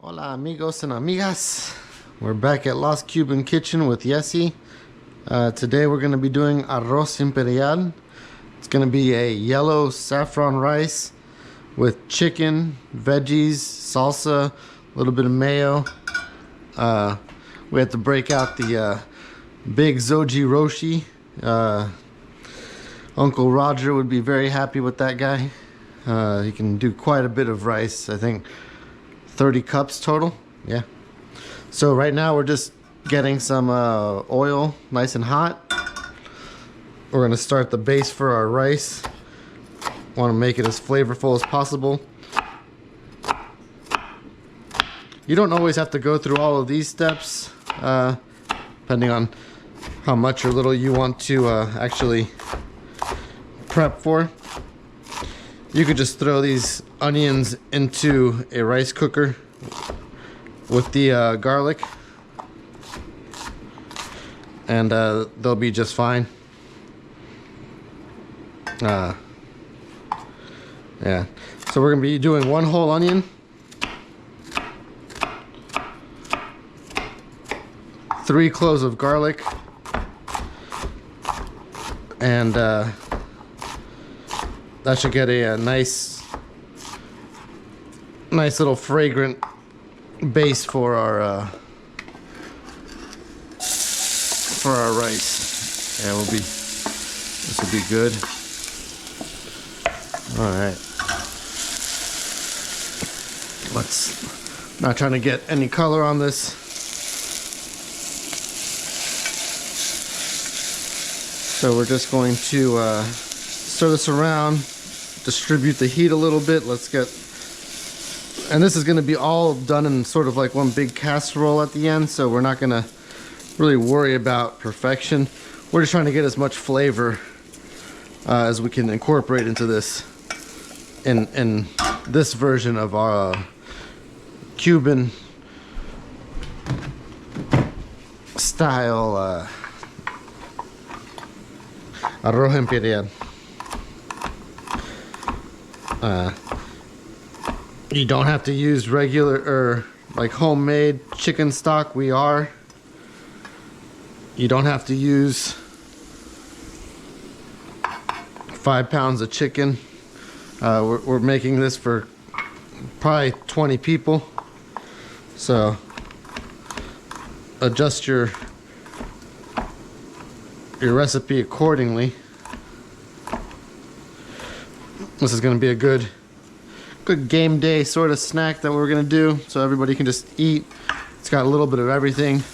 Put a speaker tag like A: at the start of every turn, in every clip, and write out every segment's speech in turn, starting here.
A: Hola amigos and amigas. We're back at Lost Cuban Kitchen with Yessi. Today we're going to be doing Arroz Imperial. It's going to be a yellow saffron rice with chicken, veggies, salsa, a little bit of mayo. We had to break out the big Zoji Roshi. Uncle Roger would be very happy with that guy. He can do quite a bit of rice. I think 30 cups total. Yeah. So right now we're just getting some oil nice and hot. We're going to start the base for our rice. Want to make it as flavorful as possible. You don't always have to go through all of these steps, depending on how much or little you want to actually prep for. You could just throw these onions into a rice cooker with the garlic, and they'll be just fine. Yeah. So we're gonna be doing one whole onion, 3 cloves of garlic, and that should get a nice little fragrant base for our rice. Yeah, this will be good. All right. Not trying to get any color on this. So we're just going to stir this around, distribute the heat a little bit. And this is going to be all done in sort of like one big casserole at the end, so we're not going to really worry about perfection. We're just trying to get as much flavor as we can incorporate into this in this version of our Cuban style Arroz Imperial. You don't have to use regular or like homemade chicken stock. You don't have to use 5 pounds of chicken. We're making this for probably 20 people, so adjust your recipe accordingly. This is going to be a good game day sort of snack that we're going to do, so everybody can just eat. It's got a little bit of everything,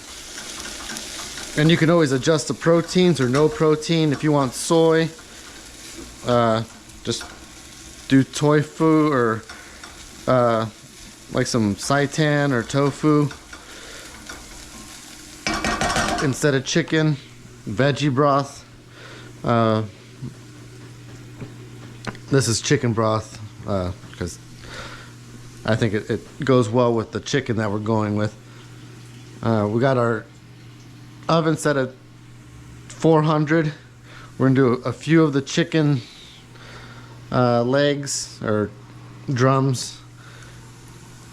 A: and you can always adjust the proteins or no protein. If you want soy, just do tofu or like some seitan or tofu instead of chicken. Veggie broth. This is chicken broth because I think it goes well with the chicken that we're going with. We got our oven set at 400. We're gonna do a few of the chicken legs or drums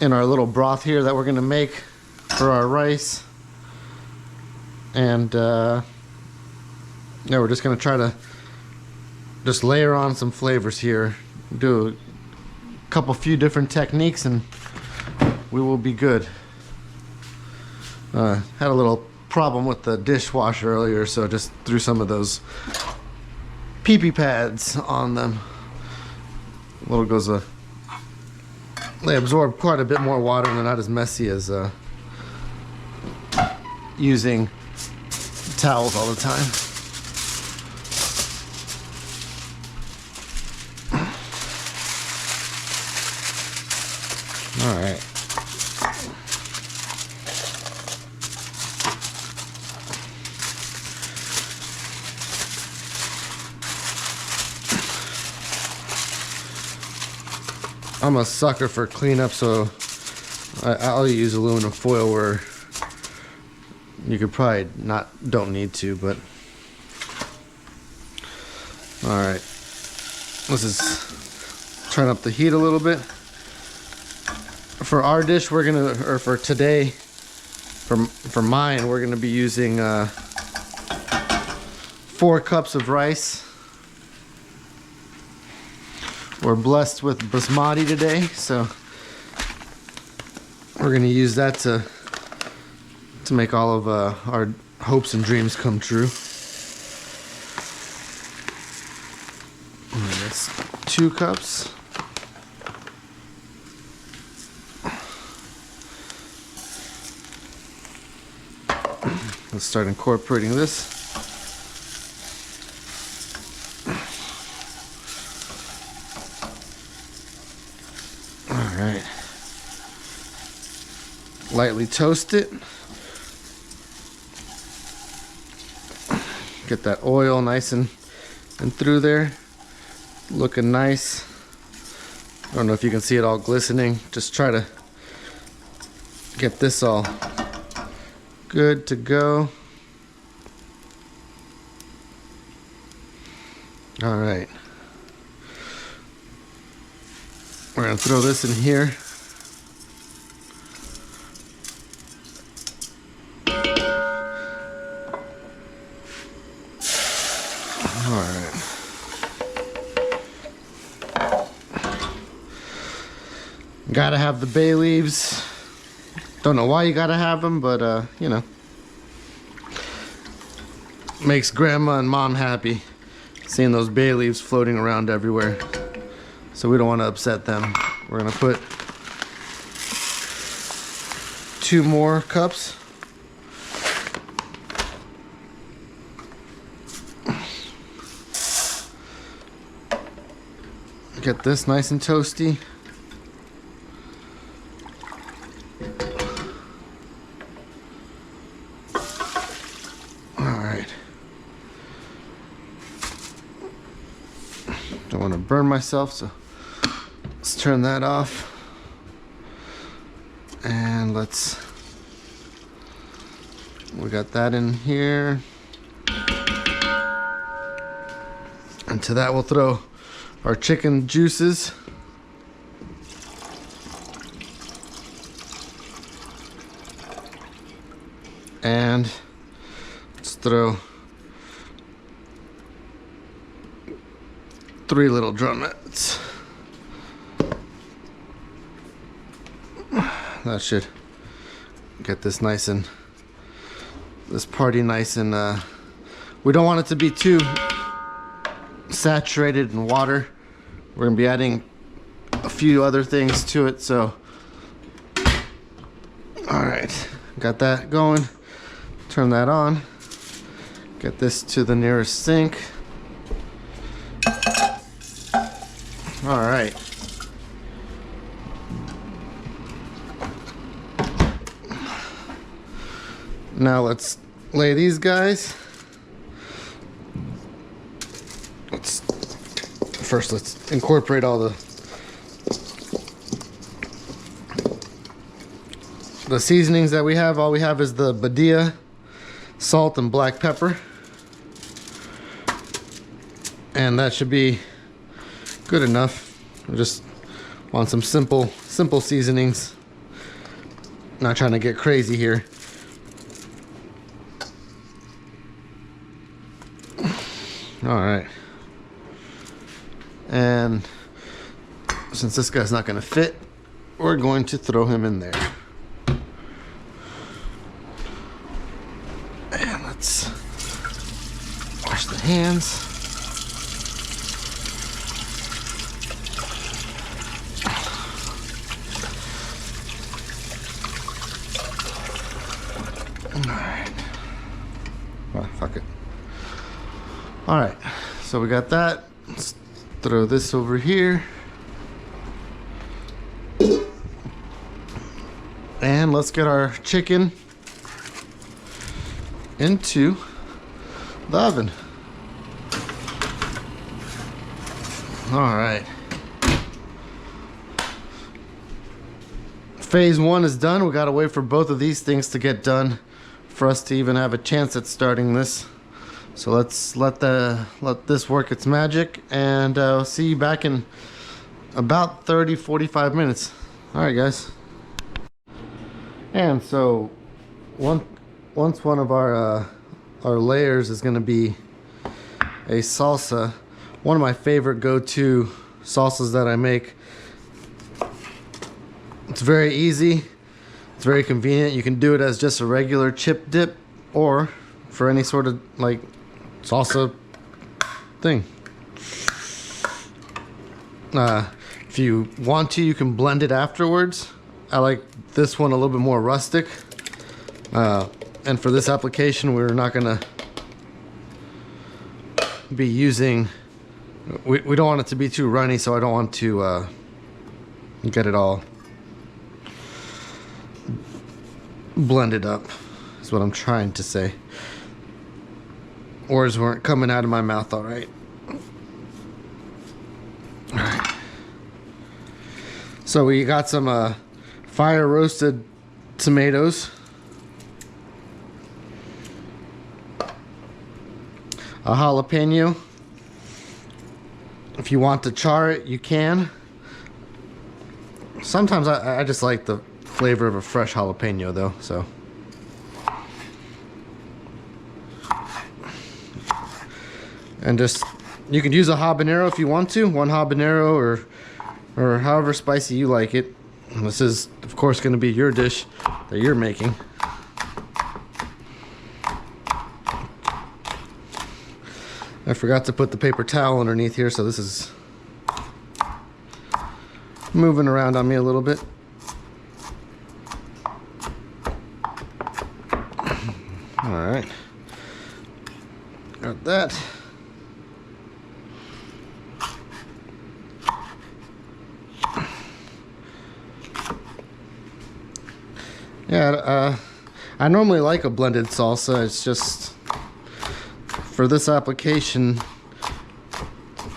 A: in our little broth here that we're gonna make for our rice. And yeah, we're just gonna try to just layer on some flavors here. Do a few different techniques and we will be good. Had a little problem with the dishwasher earlier, so just threw some of those pee-pee pads on them. They absorb quite a bit more water and they're not as messy as using towels all the time. All right. I'm a sucker for cleanup, so I'll use aluminum foil where you could probably don't need to, but all right. This is turn up the heat a little bit. For our dish, we're gonna, or for today, for mine, we're gonna be using 4 cups of rice. We're blessed with basmati today, so we're gonna use that to make all of our hopes and dreams come true. And that's 2 cups. Let's start incorporating this. All right. Lightly toast it. Get that oil nice and through there. Looking nice. I don't know if you can see it all glistening. Just try to get this all good to go. All right. We're gonna throw this in here. All right. Gotta have the bay leaves. Don't know why you gotta have them, but you know, makes grandma and mom happy seeing those bay leaves floating around everywhere. So we don't want to upset them. We're gonna put 2 more cups. Get this nice and toasty. Don't want to burn myself, so let's turn that off. And we got that in here. And to that we'll throw our chicken juices. And let's throw 3 little drumettes. That should get this nice and this party nice and we don't want it to be too saturated in water. We're gonna be adding a few other things to it, so all right, got that going. Turn that on. Get this to the nearest sink. All right. Now let's lay these guys. Let's incorporate all the seasonings that we have. All we have is the badilla, salt, and black pepper. And that should be good enough. I just want some simple seasonings. Not trying to get crazy here. All right. And since this guy's not going to fit, we're going to throw him in there. And let's wash the hands. Alright. Well, fuck it. Alright, so we got that. Let's throw this over here. And let's get our chicken into the oven. Alright. Phase 1 is done. We gotta wait for both of these things to get done for us to even have a chance at starting this. So let's let this work its magic, and I'll see you back in about 30-45 minutes. All right, guys. And so once one of our layers is going to be a salsa, one of my favorite go-to salsas that I make. It's very easy, it's very convenient. You can do it as just a regular chip dip or for any sort of like salsa thing. If you want to, you can blend it afterwards. I like this one a little bit more rustic. And for this application, we're not gonna be using, we don't want it to be too runny, so I don't want to get it all blended up, is what I'm trying to say. Words weren't coming out of my mouth all right. All right. So we got some fire roasted tomatoes, a jalapeno. If you want to char it, you can. Sometimes I just like the flavor of a fresh jalapeno though, so. And just, you can use a habanero if you want to, one habanero or however spicy you like it. And this is, of course, going to be your dish that you're making. I forgot to put the paper towel underneath here, so this is moving around on me a little bit. All right, got that. Yeah, I normally like a blended salsa. It's just for this application,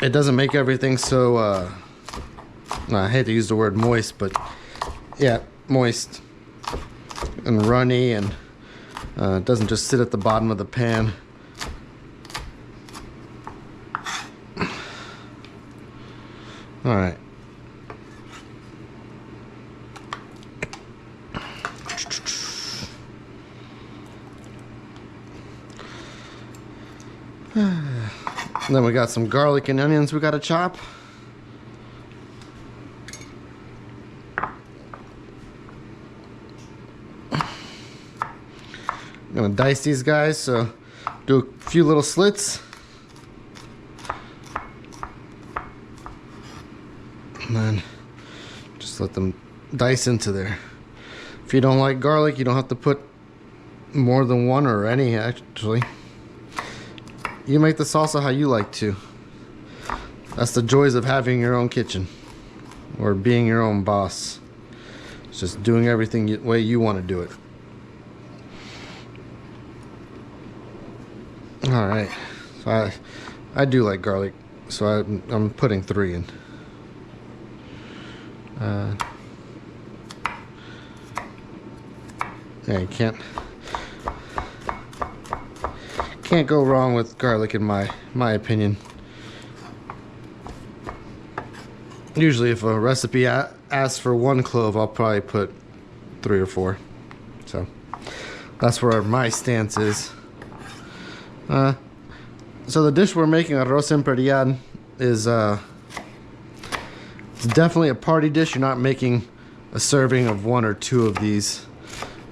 A: it doesn't make everything so, I hate to use the word moist, but yeah, moist and runny, and it doesn't just sit at the bottom of the pan. All right. And then we got some garlic and onions we got to chop. I'm gonna dice these guys, so do a few little slits. And then just let them dice into there. If you don't like garlic, you don't have to put more than one or any, actually. You make the salsa how you like to. That's the joys of having your own kitchen or being your own boss. It's just doing everything the way you want to do it. All right, so I do like garlic, so I'm putting 3 in. Yeah, you can't go wrong with garlic in my opinion. Usually if a recipe asks for 1 clove, I'll probably put 3 or 4. So that's where my stance is. So the dish we're making, Arroz Imperial, is it's definitely a party dish. You're not making a serving of 1 or 2 of these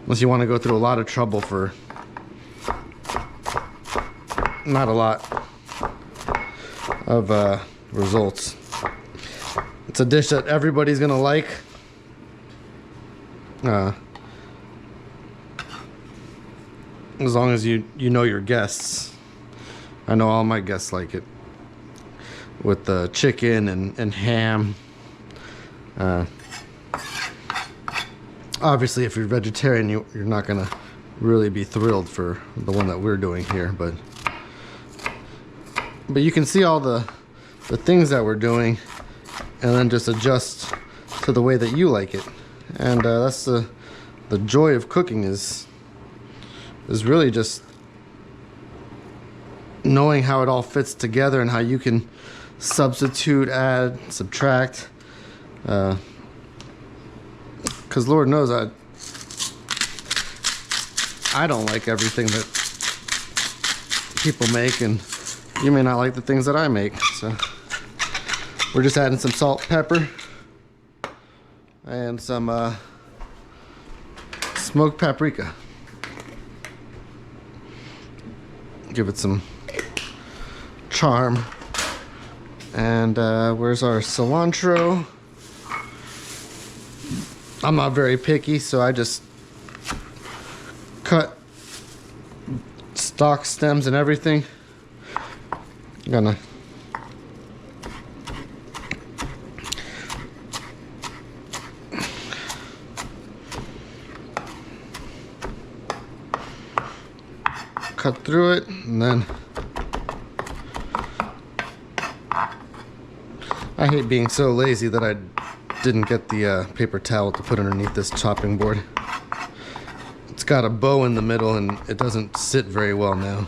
A: unless you want to go through a lot of trouble for not a lot of results. It's a dish that everybody's gonna like. As long as you know your guests. I know all my guests like it. With the chicken and ham. Obviously, if you're vegetarian, you're not gonna really be thrilled for the one that we're doing here, but you can see all the things that we're doing, and then just adjust to the way that you like it. And that's the joy of cooking is really just knowing how it all fits together and how you can substitute, add, subtract. Because Lord knows I don't like everything that people make, and you may not like the things that I make. So we're just adding some salt, pepper, and some smoked paprika. Give it some charm. And where's our cilantro? I'm not very picky, so I just cut stalk, stems, and everything. I'm gonna cut through it, and then I hate being so lazy that I didn't get the paper towel to put underneath this chopping board. It's got a bow in the middle and it doesn't sit very well now.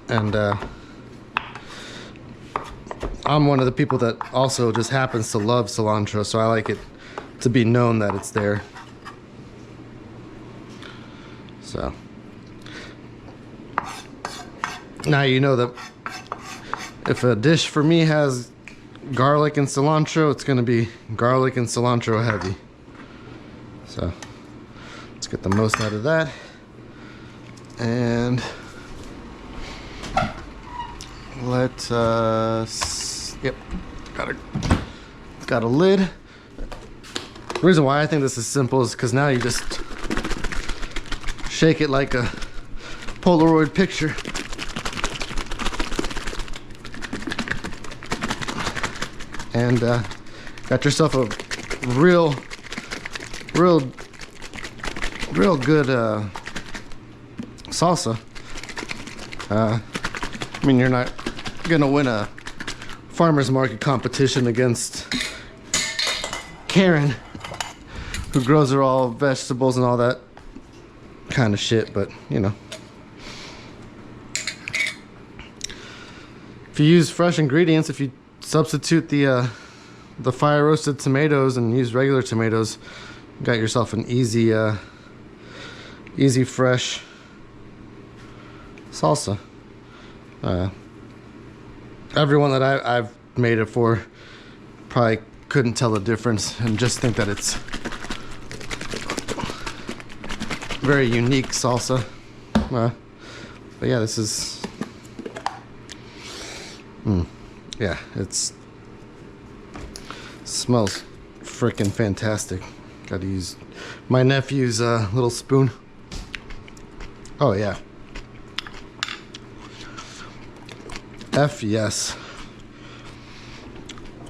A: And I'm one of the people that also just happens to love cilantro, so I like it to be known that it's there. So now you know that if a dish for me has garlic and cilantro, it's going to be garlic and cilantro heavy. So let's get the most out of that. And let us, yep, got a lid. The reason why I think this is simple is because now you just shake it like a Polaroid picture. And got yourself a real good salsa. I mean, you're not gonna win a farmer's market competition against Karen, who grows her all vegetables and all that kind of shit, but you know, if you use fresh ingredients, if you substitute the fire roasted tomatoes and use regular tomatoes, you got yourself an easy fresh salsa. Everyone that I've made it for probably couldn't tell the difference and just think that it's very unique salsa. But yeah, this is yeah, smells freaking fantastic. Gotta use my nephew's little spoon. Oh yeah. F yes.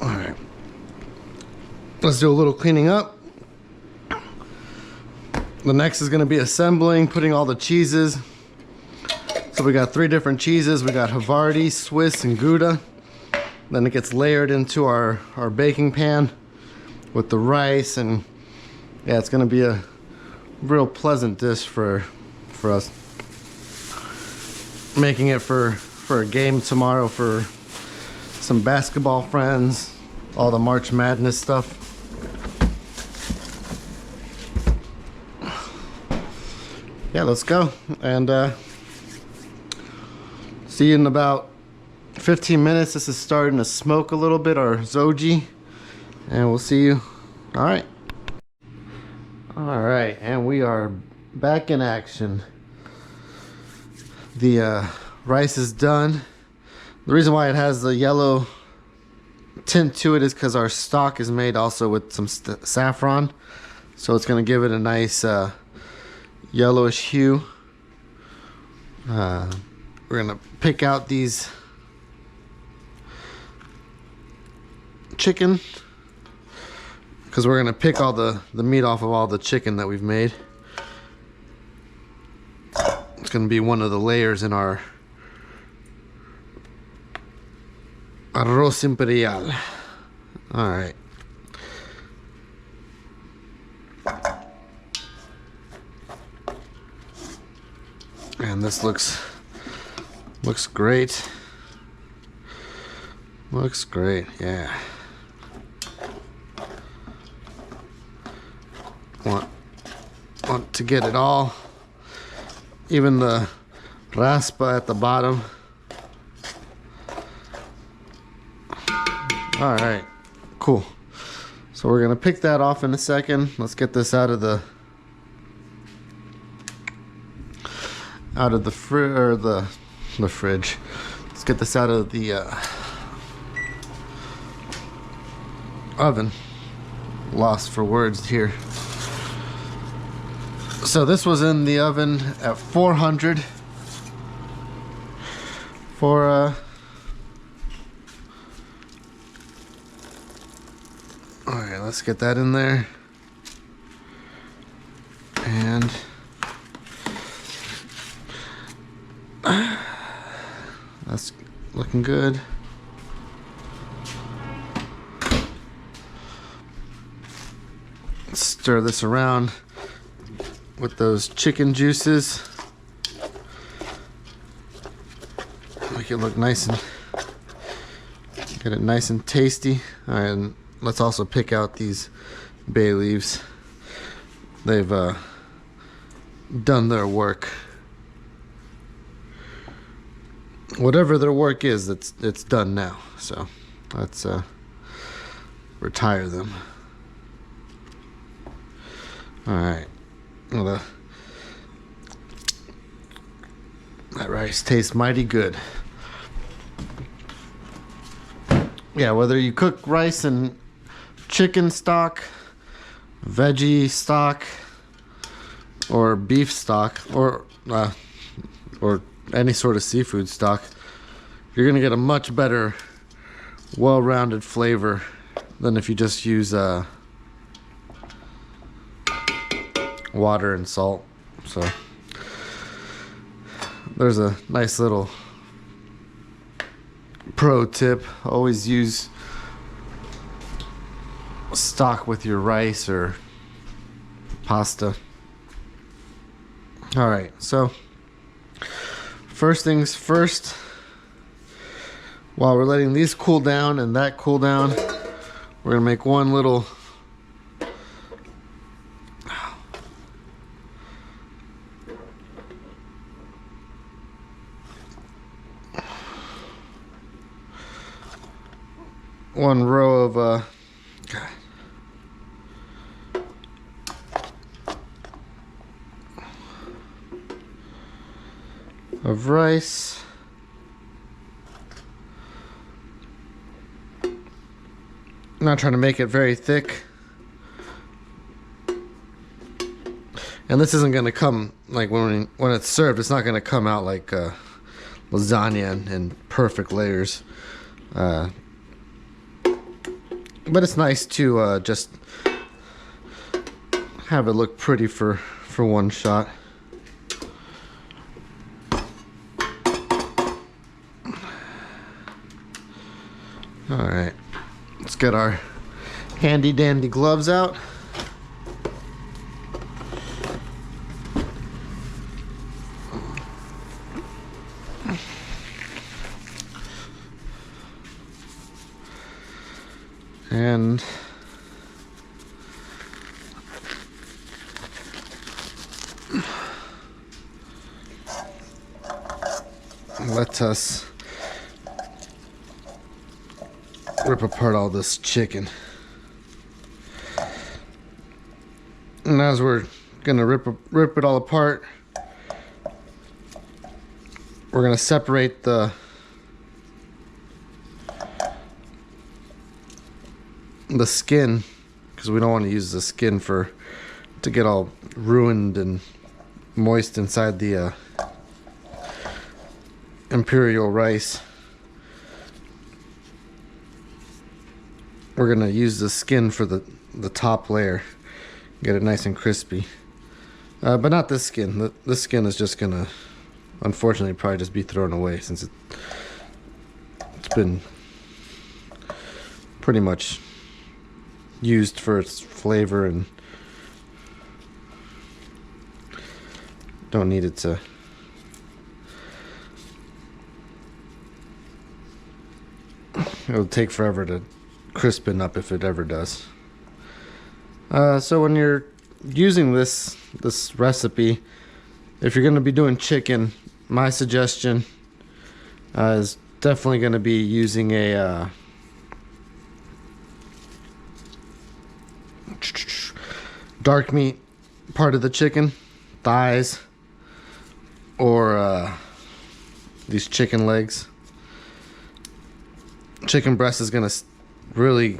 A: All right. Let's do a little cleaning up. The next is gonna be assembling, putting all the cheeses. So we got 3 different cheeses. We got Havarti, Swiss, and Gouda. Then it gets layered into our baking pan with the rice, and yeah, it's gonna be a real pleasant dish for us. Making it for a game tomorrow for some basketball friends, all the March Madness stuff. Yeah, let's go, and see you in about 15 minutes. This is starting to smoke a little bit, our zoji, and we'll see you. All right, and we are back in action. The rice is done. The reason why it has the yellow tint to it is because our stock is made also with some saffron, so it's going to give it a nice yellowish hue. We're going to pick out these chicken because we're going to pick all the meat off of all the chicken that we've made. It's going to be one of the layers in our Arroz Imperial. All right. And this looks great. Looks great, yeah. Want Want to get it all, even the raspa at the bottom. All right, cool. So we're gonna pick that off in a second. Let's get this out of the fridge. Let's get this out of the oven. Lost for words here. So this was in the oven at 400 for all right, let's get that in there. And that's looking good. Stir this around with those chicken juices. Make it look nice and get it nice and tasty. All right, and let's also pick out these bay leaves. They've done their work. Whatever their work is, it's done now. So let's retire them. All right. Well, that rice tastes mighty good. Yeah, whether you cook rice in chicken stock, veggie stock, or beef stock, or any sort of seafood stock, you're gonna get a much better, well-rounded flavor than if you just use water and salt. So there's a nice little pro tip. Always use stock with your rice or pasta. All right, so first things first, while we're letting these cool down and that cool down, we're gonna make one little row of rice. I'm not trying to make it very thick. And this isn't going to come, like when it's served, it's not going to come out like lasagna in perfect layers. But it's nice to just have it look pretty for one shot. All right, let's get our handy dandy gloves out. And let us rip apart all this chicken. And as we're gonna rip it all apart, we're gonna separate the skin, because we don't want to use the skin to get all ruined and moist inside the imperial rice. We're gonna use the skin for the top layer, get it nice and crispy, but not this skin. This skin is just gonna, unfortunately, probably just be thrown away, since it's been pretty much used for its flavor and don't need it to it'll take forever to crispen up if it ever does. So when you're using this recipe, if you're going to be doing chicken, my suggestion is definitely going to be using a dark meat part of the chicken, thighs, or these chicken legs. Chicken breast is going to really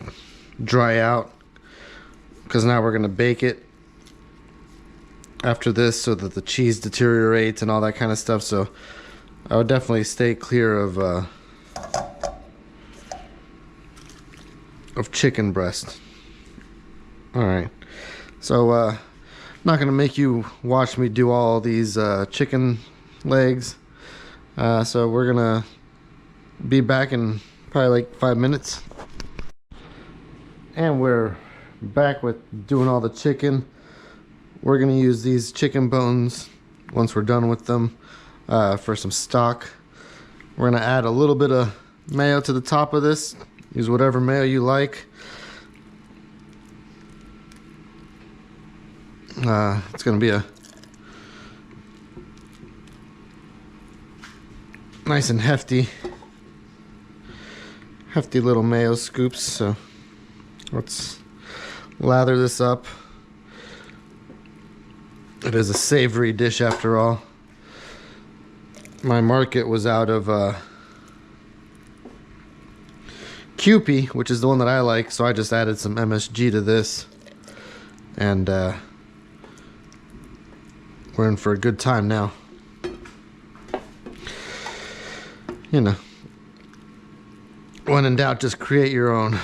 A: dry out because now we're going to bake it after this so that the cheese deteriorates and all that kind of stuff. So I would definitely stay clear of chicken breast. Alright, so I'm not going to make you watch me do all these chicken legs. So we're going to be back in probably like 5 minutes. And we're back with doing all the chicken. We're going to use these chicken bones once we're done with them for some stock. We're going to add a little bit of mayo to the top of this. Use whatever mayo you like. It's going to be a nice and hefty little mayo scoops. So let's lather this up. It is a savory dish after all. My market was out of Kewpie, which is the one that I like, so I just added some MSG to this, and we're in for a good time now. You know, when in doubt, just create your own.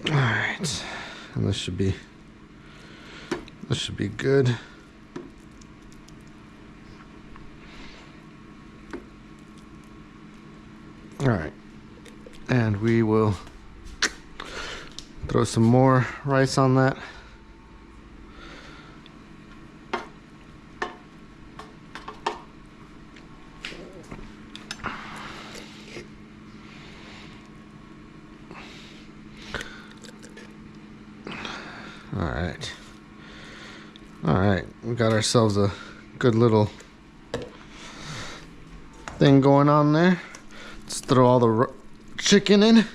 A: Alright, and this should be good. Alright, and we will throw some more rice on that. Alright, we got ourselves a good little thing going on there. Let's throw all the chicken in.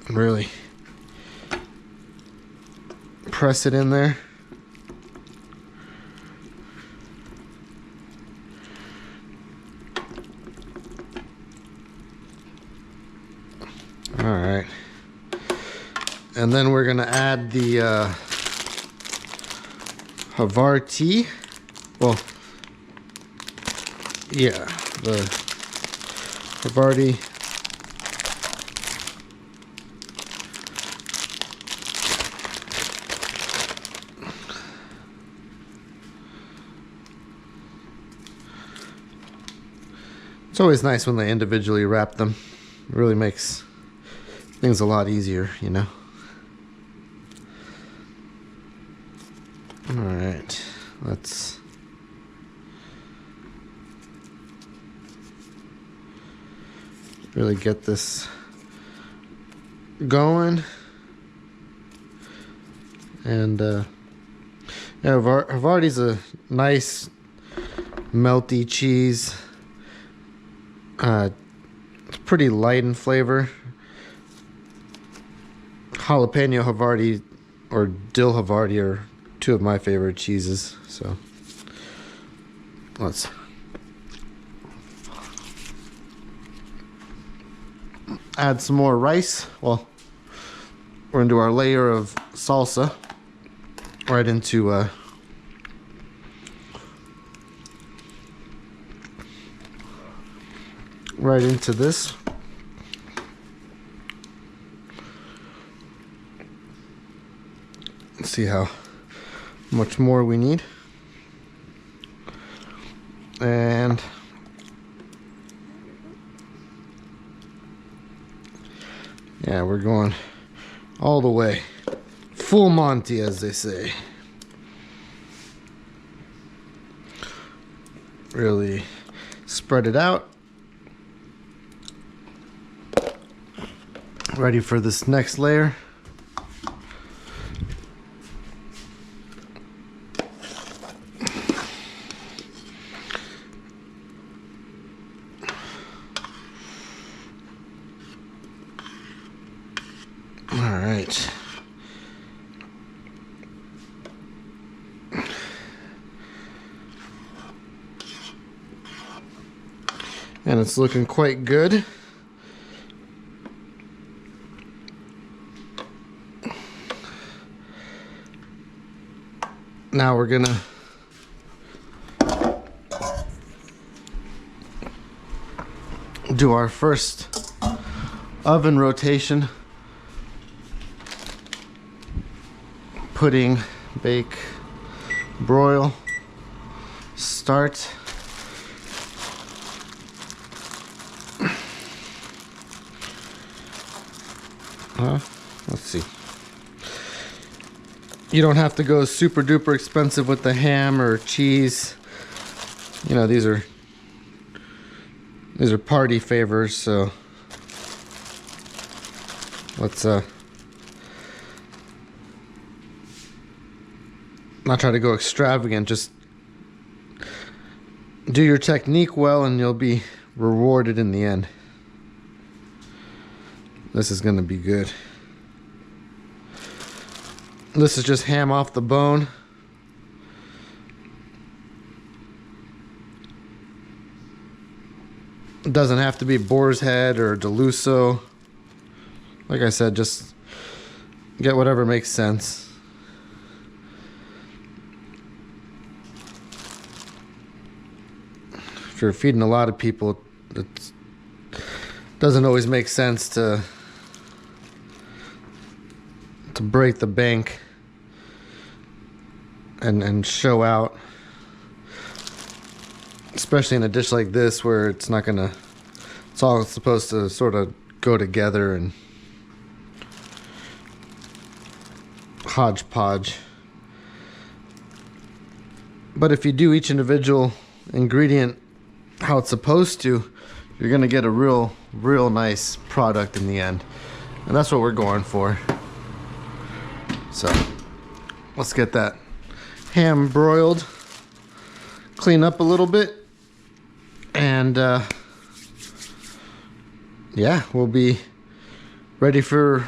A: And really press it in there. Alright. And then we're gonna add the Havarti. Well, yeah, the Havarti. It's always nice when they individually wrap them. It really makes things a lot easier, you know. Alright, let's really get this going. And yeah, Havarti's a nice melty cheese. It's pretty light in flavor. Jalapeno Havarti or dill Havarti are two of my favorite cheeses. So let's add some more rice. Well, we're gonna do our layer of salsa right into this. Let's see how much more we need. And Yeah, we're going all the way. Full Monty, as they say. Really spread it out. Ready for this next layer. All right. And it's looking quite good. Now we're gonna do our first oven rotation. Pudding, bake, broil, start. Let's see. You don't have to go super duper expensive with the ham or cheese. You know, these are party favors, so let's not try to go extravagant. Just do your technique well and you'll be rewarded in the end. This is gonna be good. This is just ham off the bone. It doesn't have to be boar's head or deluso. Like I said, just get whatever makes sense. If you're feeding a lot of people, it doesn't always make sense to break the bank and show out, especially in a dish like this where it's all supposed to sort of go together and hodgepodge. But if you do each individual ingredient how it's supposed to, you're gonna get a real nice product in the end, and that's what we're going for. So let's get that ham broiled, clean up a little bit, and yeah, we'll be ready for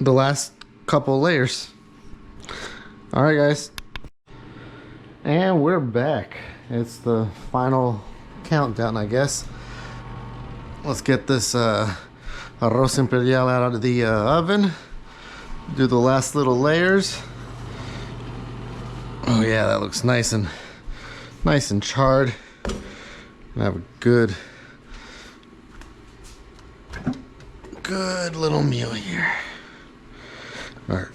A: the last couple layers. All right, guys, and we're back. It's the final countdown, I guess. Let's get this Arroz Imperial out of the oven. Do the last little layers. Oh yeah, that looks nice and charred. I have a good little meal here. All right.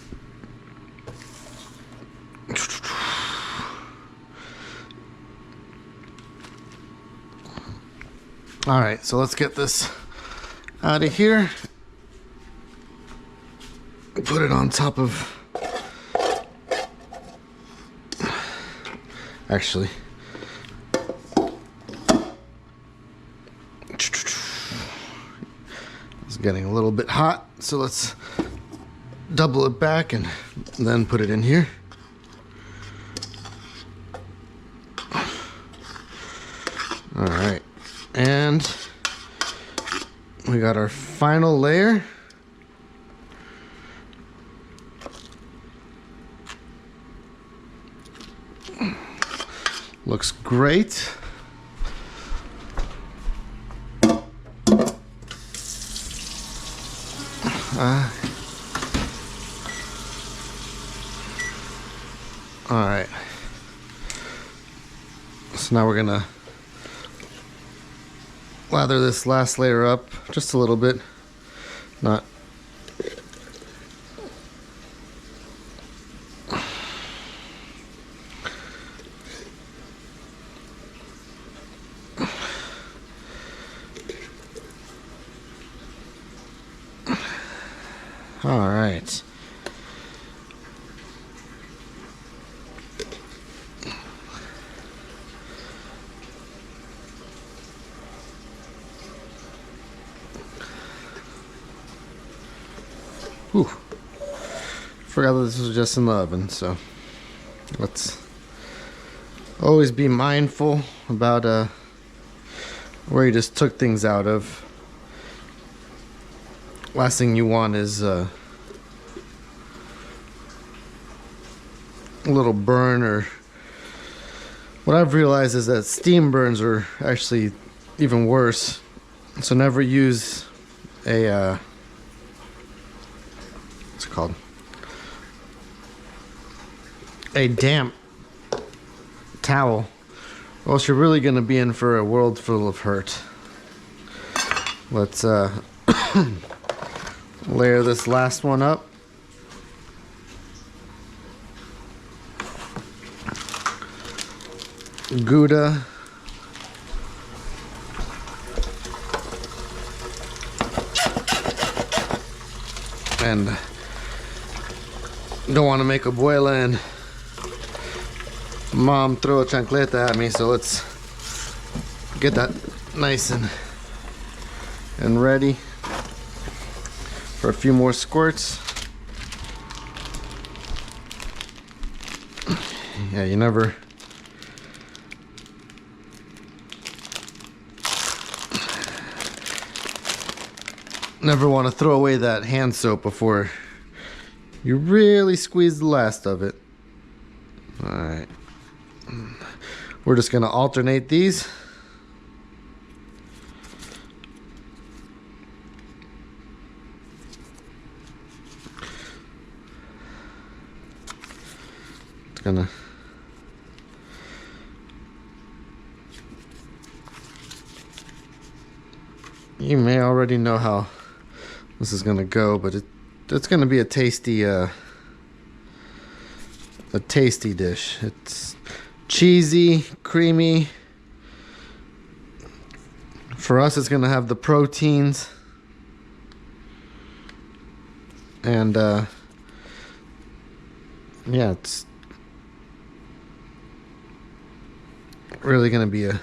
A: All right, so let's get this out of here. Put it on top of, actually, it's getting a little bit hot, so let's double it back and then put it in here. All right, and we got our final layer. Looks great. All right. So now we're gonna lather this last layer up just a little bit. Not All right. Whew. Forgot that this was just in the oven, so let's always be mindful about where you just took things out of. Last thing you want is a little burn, or what I've realized is that steam burns are actually even worse. So never use a what's it called? A damp towel, or else you're really gonna be in for a world full of hurt. Let's layer this last one up. Gouda. And don't want to make abuela and mom throw a chancleta at me, so let's get that nice and ready for a few more squirts. Yeah, you never want to throw away that hand soap before you really squeeze the last of it. All right, we're just gonna alternate these. It's gonna you may already know how this is gonna go, but it's gonna be a tasty dish. It's cheesy, creamy. For us, it's gonna have the proteins, and yeah, it's really gonna be a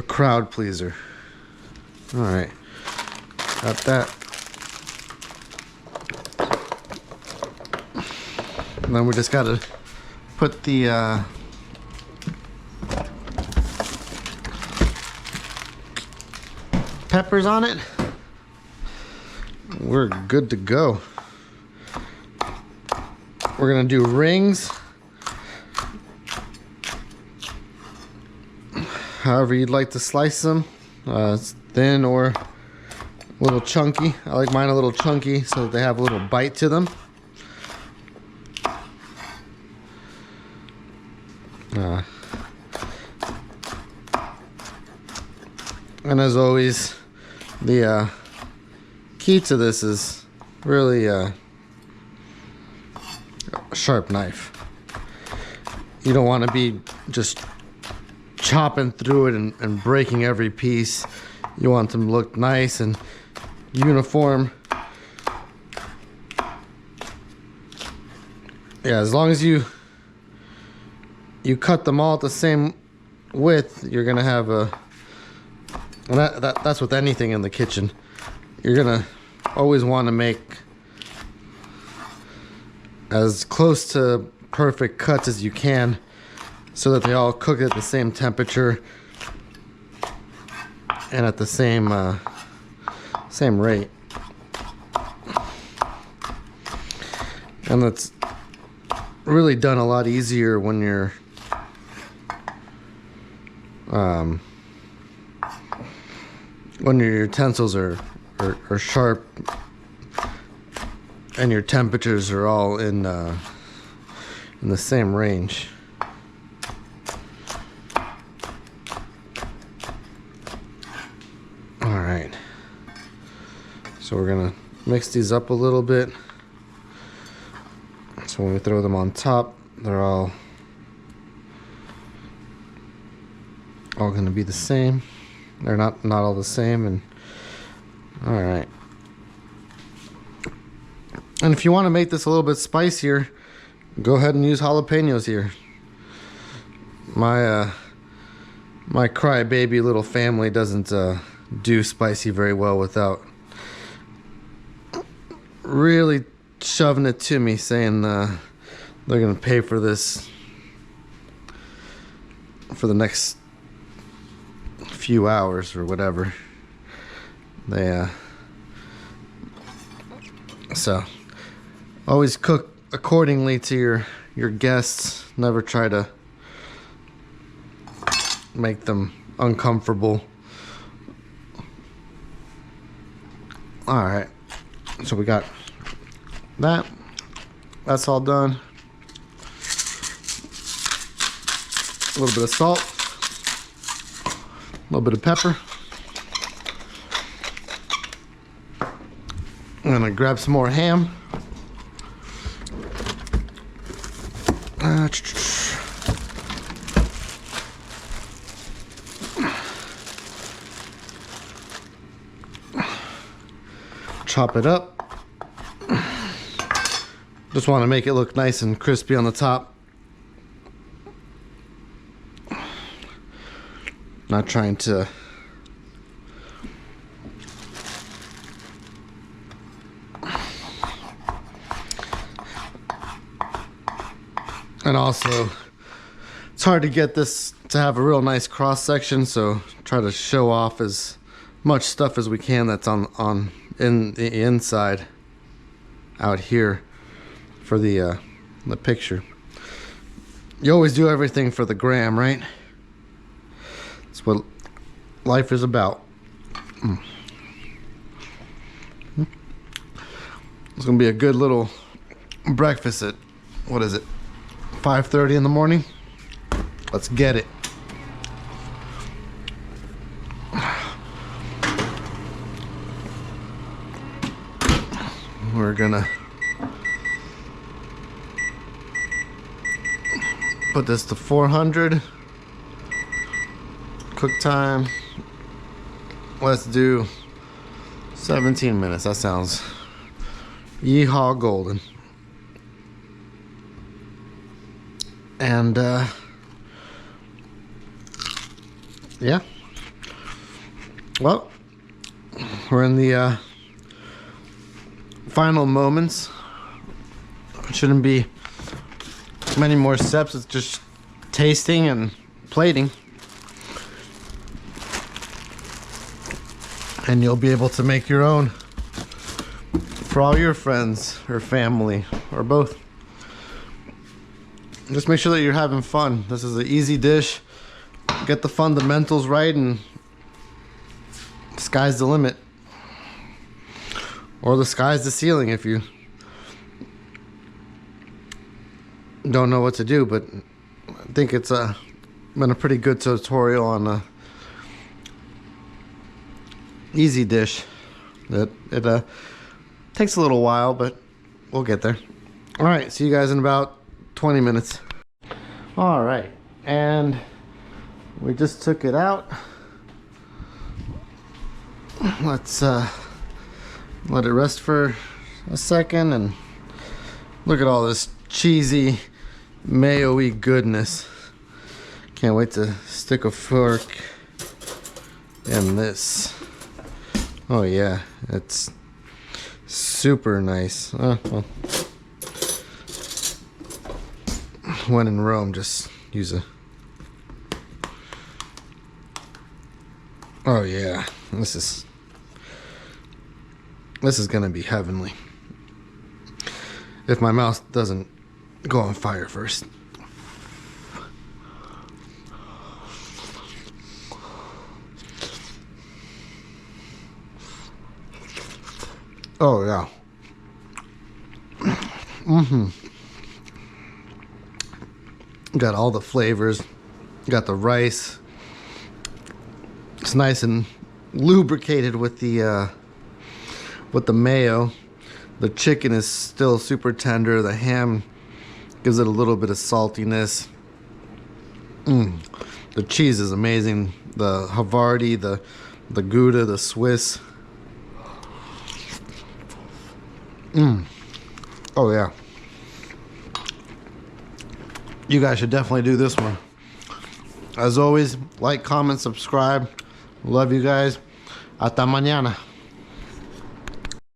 A: crowd pleaser. All right, got that. And then we just gotta put the peppers on it. We're good to go. We're gonna do rings. However you'd like to slice them. It's thin or a little chunky. I like mine a little chunky so that they have a little bite to them. And as always, the key to this is really a sharp knife. You don't want to be just chopping through it and breaking every piece. You want them to look nice and uniform. Yeah, as long as you cut them all at the same width, you're gonna have and that's with anything in the kitchen. You're gonna always want to make as close to perfect cuts as you can, so that they all cook at the same temperature and at the same rate. And that's really done a lot easier when your utensils are sharp and your temperatures are all in the same range. All right, so we're gonna mix these up a little bit, so when we throw them on top, they're all gonna be the same. They're not all the same. And all right, And if you want to make this a little bit spicier, go ahead and use jalapenos here. My crybaby little family doesn't do spicy very well without really shoving it to me, saying they're gonna pay for this for the next few hours or whatever. They so always cook accordingly to your guests. Never try to make them uncomfortable. All right, so we got that's all done. A little bit of salt, a little bit of pepper. I'm gonna grab some more ham. Chop it up. Just want to make it look nice and crispy on the top. Not trying to and also it's hard to get this to have a real nice cross section, so try to show off as much stuff as we can that's on in the inside out here for the picture. You always do everything for the gram, right? That's what life is about. It's gonna be a good little breakfast at, what is it, 5:30 in the morning? Let's get it. We're gonna put this to 400. Cook time, let's do 17 minutes. That sounds yeehaw golden. And yeah, well, we're in the final moments. Shouldn't be many more steps. It's just tasting and plating, and you'll be able to make your own for all your friends or family or both. Just make sure that you're having fun. This is an easy dish. Get the fundamentals right and the sky's the limit. Or the sky's the ceiling if you don't know what to do. But I think it's been a pretty good tutorial on a easy dish. It takes a little while, but we'll get there. All right, see you guys in about 20 minutes. All right, and we just took it out. Let's let it rest for a second, and look at all this cheesy, mayo-y goodness. Can't wait to stick a fork in this. Oh yeah, it's super nice. Well, when in Rome, just use a... Oh yeah, this is gonna be heavenly. If my mouth doesn't go on fire first. Oh yeah. Got all the flavors. Got the rice. It's nice and lubricated with the mayo. The chicken is still super tender. The ham gives it a little bit of saltiness. The cheese is amazing. The Havarti, the Gouda, the Swiss. Oh yeah. You guys should definitely do this one. As always, like, comment, subscribe. Love you guys. Hasta mañana.